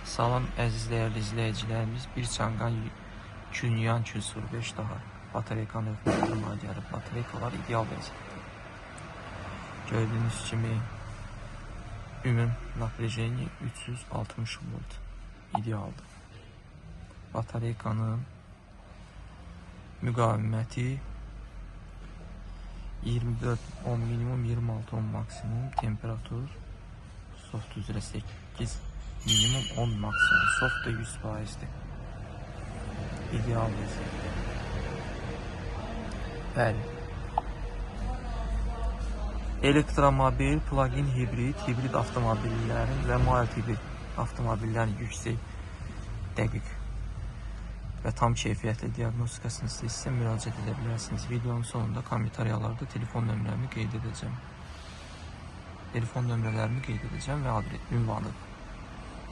Salam əziz dəyərli izləyicilərimiz, bir Çangan Qunyan 205 daha batareykanın ötürülmə gəlib. Batareykalar ideal vəziyyətdə. Gördüyünüz kimi ümum naprejeni 360 volt idealdır. Batareykanın müqaviməti 24 ohm minimum, 26 ohm maksimum, temperatur soft üzrə 8 minimum, 10 maksimum, soft da 100%'dir. İdeal vəziyyətdə. Bəli. Elektromobil, plug-in hibrid avtomobillərin və mild hibrid avtomobillərin yüksək, dəqiq və tam keyfiyyətli diaqnostikasını istəyirsə müraciət edə bilərsiniz. Videonun sonunda kommentariyalarda telefon nömrəmi qeyd edəcəm. Telefon nömrələrimi qeyd edəcəm və ünvanı.